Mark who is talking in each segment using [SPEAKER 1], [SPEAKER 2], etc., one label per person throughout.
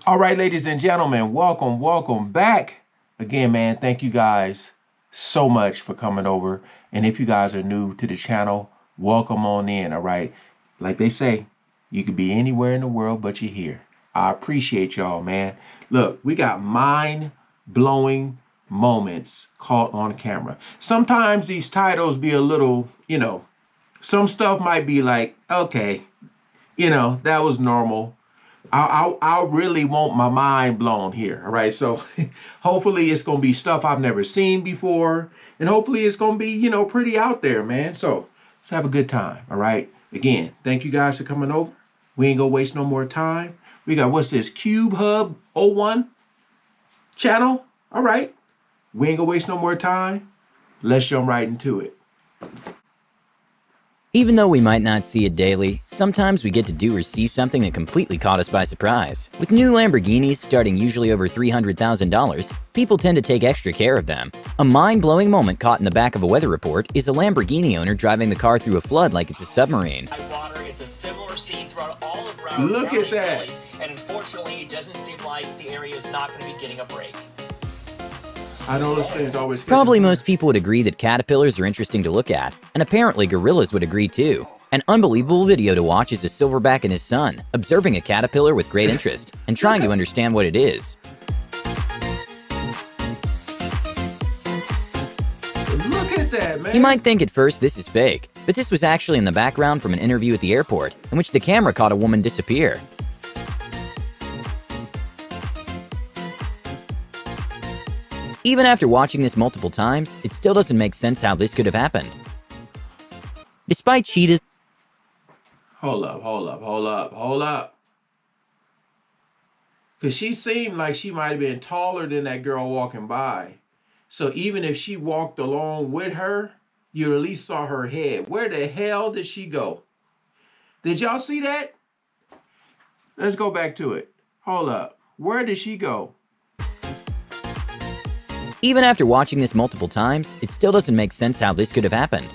[SPEAKER 1] All right, ladies and gentlemen, welcome back. Again, man, thank you guys so much for coming over. And if you guys are new to the channel, welcome on in, all right? Like they say, you could be anywhere in the world, but you're here. I appreciate y'all, man. Look, we got mind-blowing moments caught on camera. Sometimes these titles be a little, some stuff might be like, okay, that was normal. I really want my mind blown here. All right. So hopefully it's going to be stuff I've never seen before. And hopefully it's going to be, pretty out there, man. So let's have a good time. All right. Again, thank you guys for coming over. We ain't going to waste no more time. We got, what's this? Cube Hub 01 channel. All right. We ain't going to waste no more time. Let's jump right into it.
[SPEAKER 2] Even though we might not see it daily, sometimes we get to do or see something that completely caught us by surprise. With new Lamborghinis starting usually over $300,000, people tend to take extra care of them. A mind-blowing moment caught in the back of a weather report is a Lamborghini owner driving the car through a flood like it's a submarine.
[SPEAKER 3] It's a similar scene throughout all of Broward
[SPEAKER 1] Look
[SPEAKER 3] County,
[SPEAKER 1] at that.
[SPEAKER 3] Really, and unfortunately, it doesn't seem like the area is not going to be getting a break.
[SPEAKER 1] I know those things always.
[SPEAKER 2] Probably most people would agree that caterpillars are interesting to look at, and apparently gorillas would agree too. An unbelievable video to watch is a silverback and his son, observing a caterpillar with great interest and trying to understand what it is.
[SPEAKER 1] Look at that, man.
[SPEAKER 2] You might think at first this is fake, but this was actually in the background from an interview at the airport, in which the camera caught a woman disappear. Even after watching this multiple times, it still doesn't make sense how this could have happened. Despite cheetahs...
[SPEAKER 1] Hold up. Because she seemed like she might have been taller than that girl walking by. So even if she walked along with her, you at least saw her head. Where the hell did she go? Did y'all see that? Let's go back to it. Hold up. Where did she go?
[SPEAKER 2] Even after watching this multiple times, it still doesn't make sense how this could have happened.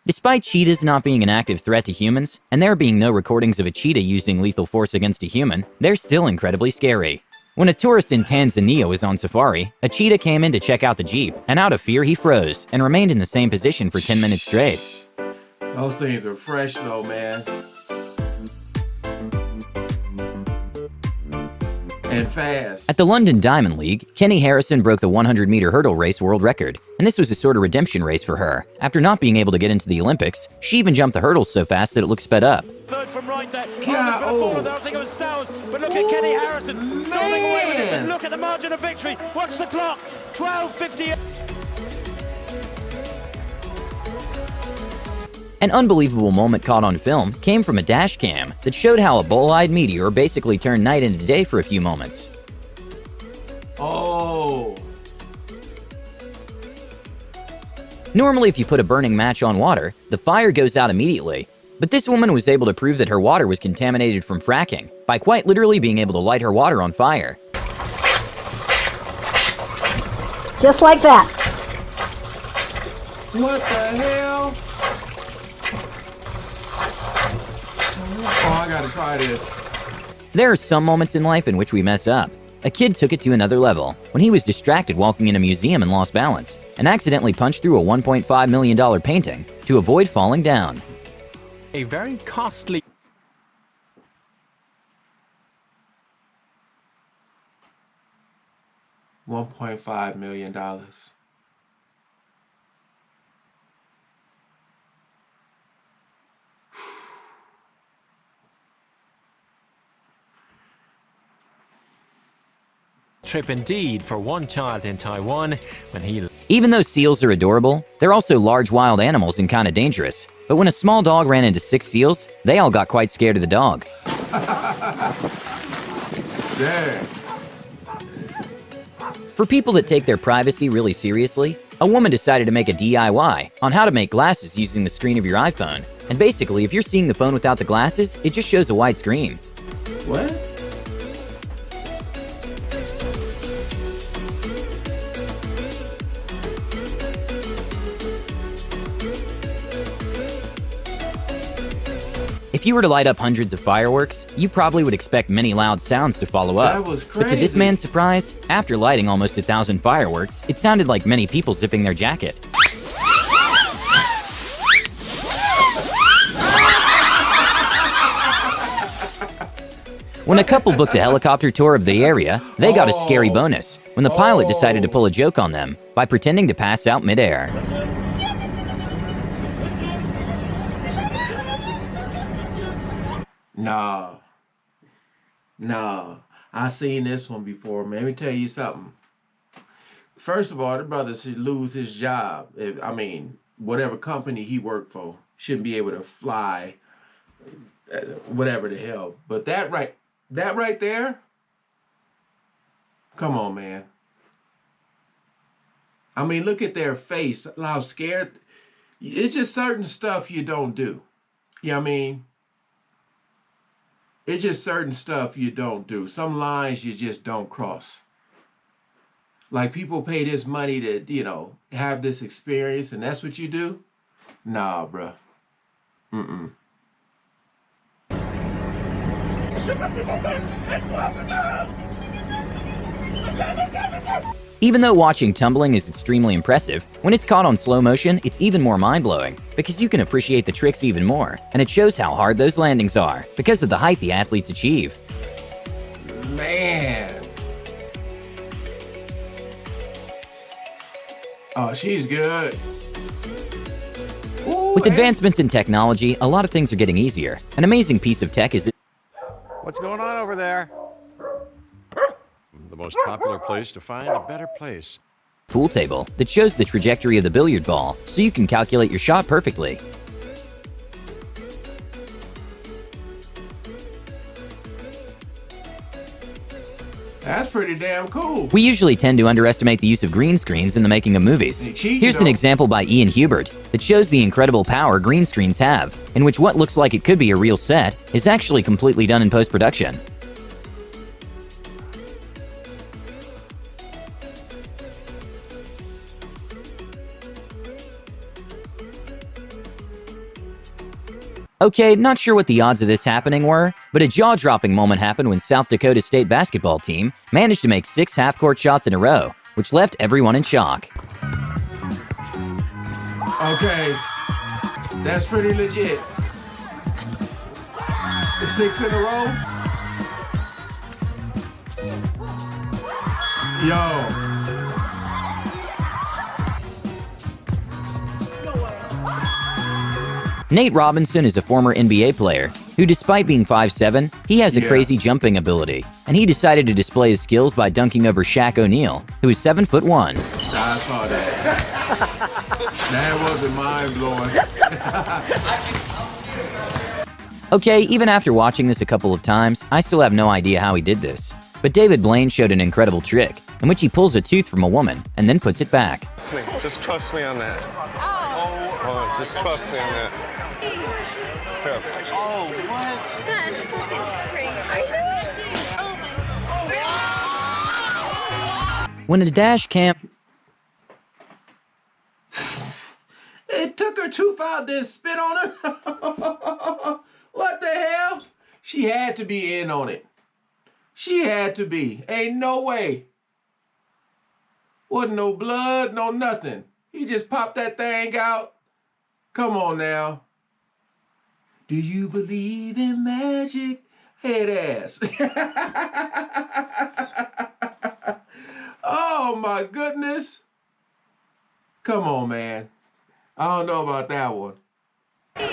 [SPEAKER 2] Despite cheetahs not being an active threat to humans, and there being no recordings of a cheetah using lethal force against a human, they're still incredibly scary. When a tourist in Tanzania was on safari, a cheetah came in to check out the Jeep, and out of fear he froze and remained in the same position for 10 minutes straight.
[SPEAKER 1] Those things are fresh though, man. And fast.
[SPEAKER 2] At the London Diamond League, Kenny Harrison broke the 100-meter hurdle race world record, and this was a sort of redemption race for her. After not being able to get into the Olympics, she even jumped the hurdles so fast that it looked sped up.
[SPEAKER 4] Third from right there.
[SPEAKER 1] Yeah,
[SPEAKER 4] I think it was Stowers, but look at Kenny Harrison storming away with this, and look at the margin of victory. Watch the clock. 12:50.
[SPEAKER 2] An unbelievable moment caught on film came from a dash cam that showed how a bull-eyed meteor basically turned night into day for a few moments.
[SPEAKER 1] Oh.
[SPEAKER 2] Normally, if you put a burning match on water, the fire goes out immediately. But this woman was able to prove that her water was contaminated from fracking by quite literally being able to light her water on fire.
[SPEAKER 5] Just like that.
[SPEAKER 1] What the hell? Oh, I gotta try this.
[SPEAKER 2] There are some moments in life in which we mess up. A kid took it to another level when he was distracted walking in a museum and lost balance and accidentally punched through a $1.5 million painting to avoid falling down.
[SPEAKER 4] A very costly.
[SPEAKER 1] $1.5 million.
[SPEAKER 4] Trip indeed for one child in Taiwan when he...
[SPEAKER 2] Even though seals are adorable, they're also large wild animals and kinda dangerous. But when a small dog ran into 6 seals, they all got quite scared of the dog.
[SPEAKER 1] Dang.
[SPEAKER 2] For people that take their privacy really seriously, a woman decided to make a DIY on how to make glasses using the screen of your iPhone. And basically, if you're seeing the phone without the glasses, it just shows a white screen.
[SPEAKER 1] What?
[SPEAKER 2] If you were to light up hundreds of fireworks, you probably would expect many loud sounds to follow up.
[SPEAKER 1] That was
[SPEAKER 2] But to this
[SPEAKER 1] crazy.
[SPEAKER 2] man's surprise, after lighting almost 1,000 fireworks, it sounded like many people zipping their jacket. When a couple booked a helicopter tour of the area, they got a scary bonus when the pilot decided to pull a joke on them by pretending to pass out midair.
[SPEAKER 1] No, I seen this one before, man. Let me tell you something. First of all, the brother should lose his job. Whatever company he worked for shouldn't be able to fly, whatever the hell. But that right there, come on, man. I mean, look at their face, how scared. It's just certain stuff you don't do. You know what I mean? It's just certain stuff you don't do. Some lines you just don't cross. Like people pay this money to, have this experience, and that's what you do? Nah, bruh. Mm-mm.
[SPEAKER 2] Even though watching tumbling is extremely impressive, when it's caught on slow motion, it's even more mind-blowing because you can appreciate the tricks even more, and it shows how hard those landings are because of the height the athletes achieve.
[SPEAKER 1] Man. Oh, she's good. Ooh,
[SPEAKER 2] With advancements in technology, a lot of things are getting easier. An amazing piece of tech is
[SPEAKER 6] What's going on over there? The most popular place to find a better place.
[SPEAKER 2] pool table that shows the trajectory of the billiard ball, so you can calculate your shot perfectly.
[SPEAKER 1] That's pretty damn cool.
[SPEAKER 2] We usually tend to underestimate the use of green screens in the making of movies.
[SPEAKER 1] They cheat,
[SPEAKER 2] Here's an
[SPEAKER 1] though.
[SPEAKER 2] example by Ian Hubert that shows the incredible power green screens have, in which what looks like it could be a real set is actually completely done in post-production. Okay, not sure what the odds of this happening were, but a jaw-dropping moment happened when South Dakota State basketball team managed to make 6 half-court shots in a row, which left everyone in shock.
[SPEAKER 1] Okay. That's pretty legit. 6 in a row? Yo.
[SPEAKER 2] Nate Robinson is a former NBA player who, despite being 5'7", he has a
[SPEAKER 1] Yeah.
[SPEAKER 2] crazy jumping ability, and he decided to display his skills by dunking over Shaq O'Neal, who is 7'1".
[SPEAKER 1] I saw that. That wasn't mind-blowing.
[SPEAKER 2] Okay, even after watching this a couple of times, I still have no idea how he did this. But David Blaine showed an incredible trick, in which he pulls a tooth from a woman and then puts it back.
[SPEAKER 7] Just trust me on that. Oh, just trust me on that. Here.
[SPEAKER 8] Oh, what? That's fucking crazy. Oh my.
[SPEAKER 2] When a dash cam...
[SPEAKER 1] It took her tooth out, then spit on her. What the hell? She had to be in on it. She had to be. Ain't no way. Wasn't no blood, no nothing. He just popped that thing out. Come on now. Do you believe in magic? Head ass. Oh my goodness. Come on, man. I don't know about that one.
[SPEAKER 7] Here.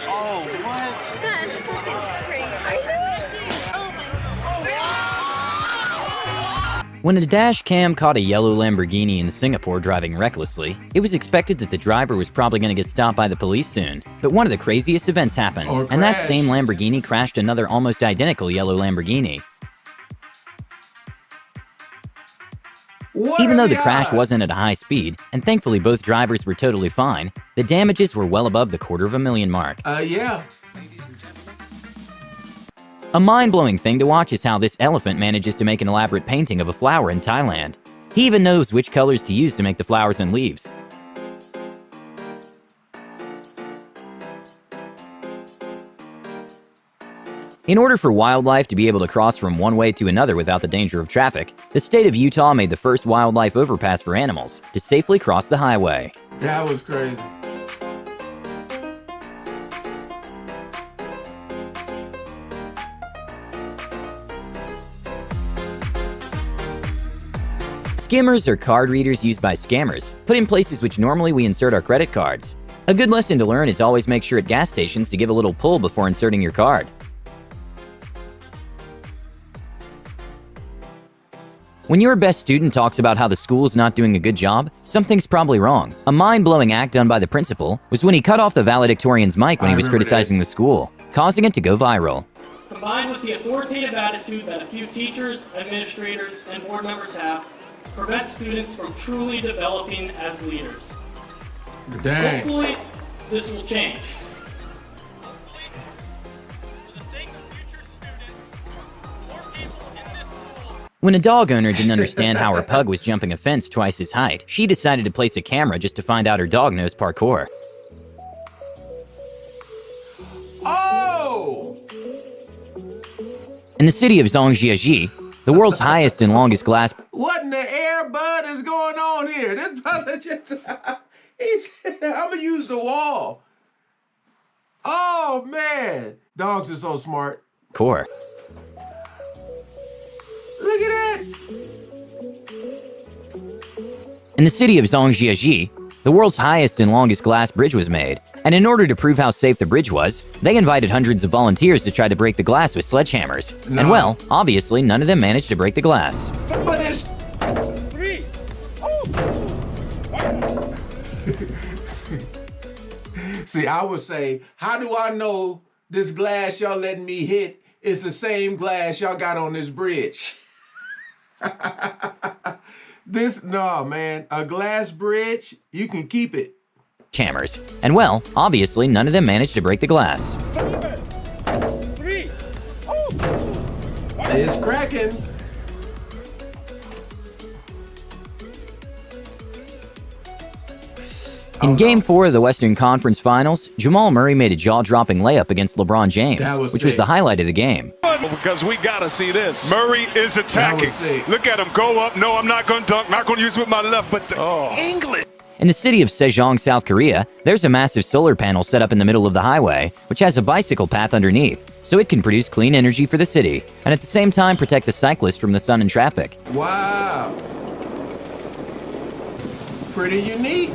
[SPEAKER 8] Oh, what? That's fucking crazy. Oh my.
[SPEAKER 2] When a dash cam caught a yellow Lamborghini in Singapore driving recklessly, it was expected that the driver was probably going to get stopped by the police soon. But one of the craziest events happened,
[SPEAKER 1] Or
[SPEAKER 2] and that
[SPEAKER 1] crash.
[SPEAKER 2] same Lamborghini crashed another almost identical yellow Lamborghini.
[SPEAKER 1] What
[SPEAKER 2] Even
[SPEAKER 1] are
[SPEAKER 2] though the crash
[SPEAKER 1] odds?
[SPEAKER 2] wasn't at a high speed, and thankfully both drivers were totally fine, the damages were well above the $250,000 mark.
[SPEAKER 1] Yeah.
[SPEAKER 2] A mind-blowing thing to watch is how this elephant manages to make an elaborate painting of a flower in Thailand. He even knows which colors to use to make the flowers and leaves. In order for wildlife to be able to cross from one way to another without the danger of traffic, the state of Utah made the first wildlife overpass for animals to safely cross the highway.
[SPEAKER 1] That was crazy.
[SPEAKER 2] Skimmers are card readers used by scammers, put in places which normally we insert our credit cards. A good lesson to learn is always make sure at gas stations to give a little pull before inserting your card. When your best student talks about how the school is not doing a good job, something's probably wrong. A mind-blowing act done by the principal was when he cut off the valedictorian's mic when he was criticizing the school, causing it to go viral.
[SPEAKER 9] Combined with the authoritative attitude that a few teachers, administrators, and board members have, prevents students from truly developing as leaders.
[SPEAKER 1] Dang.
[SPEAKER 9] Hopefully, this will change.
[SPEAKER 2] When a dog owner didn't understand how her pug was jumping a fence twice his height, she decided to place a camera just to find out her dog knows parkour.
[SPEAKER 1] Oh!
[SPEAKER 2] In the city of Zhangjiajie, the world's highest and longest glass...
[SPEAKER 1] What in the air, bud, is going on here? This brother just... he said, I'm gonna use the wall. Oh, man. Dogs are so smart.
[SPEAKER 2] Core.
[SPEAKER 1] Look at that.
[SPEAKER 2] In the city of Zhangjiajie, the world's highest and longest glass bridge was made, and in order to prove how safe the bridge was, they invited hundreds of volunteers to try to break the glass with sledgehammers.
[SPEAKER 1] No.
[SPEAKER 2] And well, obviously none of them managed to break the glass.
[SPEAKER 1] But it's...
[SPEAKER 4] 3.
[SPEAKER 1] See, I would say, how do I know this glass y'all letting me hit is the same glass y'all got on this bridge? No, man, a glass bridge, you can keep it.
[SPEAKER 2] Hammers. And well, obviously none of them managed to break the glass.
[SPEAKER 4] 3.
[SPEAKER 1] It's cracking.
[SPEAKER 2] In Game 4 of the Western Conference Finals, Jamal Murray made a jaw-dropping layup against LeBron James, which was
[SPEAKER 1] sick.
[SPEAKER 2] the highlight of the game.
[SPEAKER 4] Because we gotta see this.
[SPEAKER 7] Murray is attacking.
[SPEAKER 1] sick.
[SPEAKER 7] Look at him go up. No, I'm not going to dunk. Not going to use it with my left, but the English.
[SPEAKER 2] In the city of Sejong, South Korea, there's a massive solar panel set up in the middle of the highway, which has a bicycle path underneath, so it can produce clean energy for the city, and at the same time protect the cyclist from the sun and traffic.
[SPEAKER 1] Wow. Pretty unique.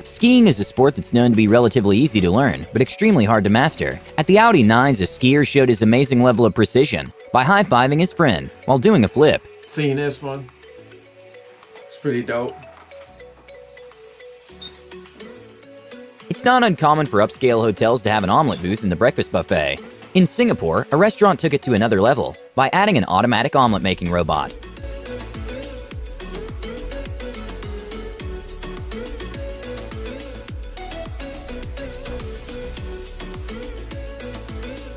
[SPEAKER 2] Skiing is a sport that's known to be relatively easy to learn, but extremely hard to master. At the Audi 9s, a skier showed his amazing level of precision by high-fiving his friend while doing a flip.
[SPEAKER 1] Seen this one. It's pretty dope.
[SPEAKER 2] It's not uncommon for upscale hotels to have an omelet booth in the breakfast buffet. In Singapore, a restaurant took it to another level by adding an automatic omelet-making robot.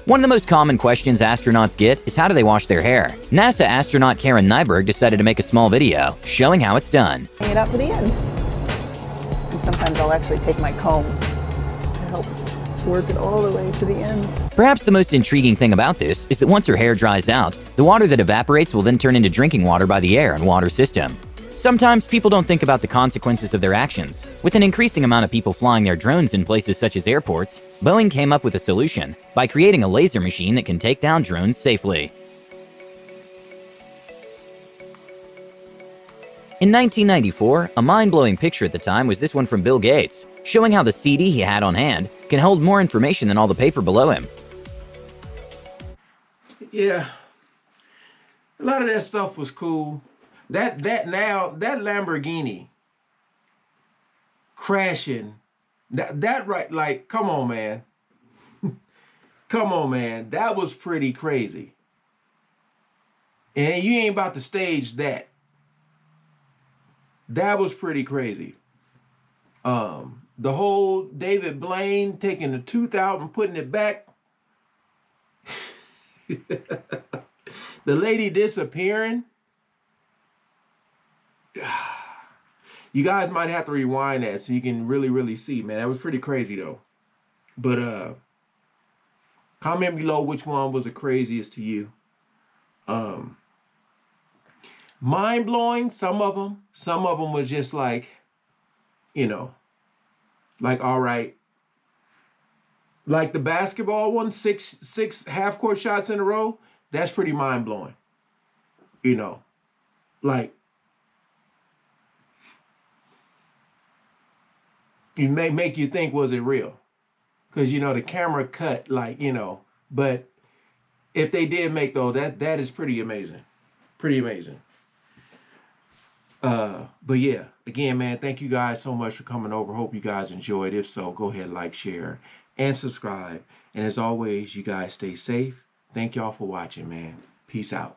[SPEAKER 2] One of the most common questions astronauts get is how do they wash their hair? NASA astronaut Karen Nyberg decided to make a small video showing how it's done.
[SPEAKER 10] Hang it out to the ends. And sometimes I'll actually take my comb to help work it all the way to the ends.
[SPEAKER 2] Perhaps the most intriguing thing about this is that once her hair dries out, the water that evaporates will then turn into drinking water by the air and water system. Sometimes people don't think about the consequences of their actions. With an increasing amount of people flying their drones in places such as airports, Boeing came up with a solution by creating a laser machine that can take down drones safely. In 1994, a mind-blowing picture at the time was this one from Bill Gates, showing how the CD he had on hand can hold more information than all the paper below him.
[SPEAKER 1] Yeah. A lot of that stuff was cool. That Lamborghini crashing, that right, like, come on, man. Come on, man. That was pretty crazy. And you ain't about to stage that. That was pretty crazy. The whole David Blaine taking the tooth out and putting it back. The lady disappearing. You guys might have to rewind that so you can really see, man. That was pretty crazy though. But Comment below which one was the craziest to you. Mind blowing, some of them. Some of them was just like, you know, like, all right. Like the basketball one, six half court shots in a row. That's pretty mind blowing. You know, like it may make you think, was it real? Because you know the camera cut, like, you know. But if they did make those, that is pretty amazing. Pretty amazing. But yeah, again, man, thank you guys so much for coming over. Hope you guys enjoyed. If so, go ahead, like, share, and subscribe. And as always, you guys stay safe. Thank y'all for watching, man. Peace out.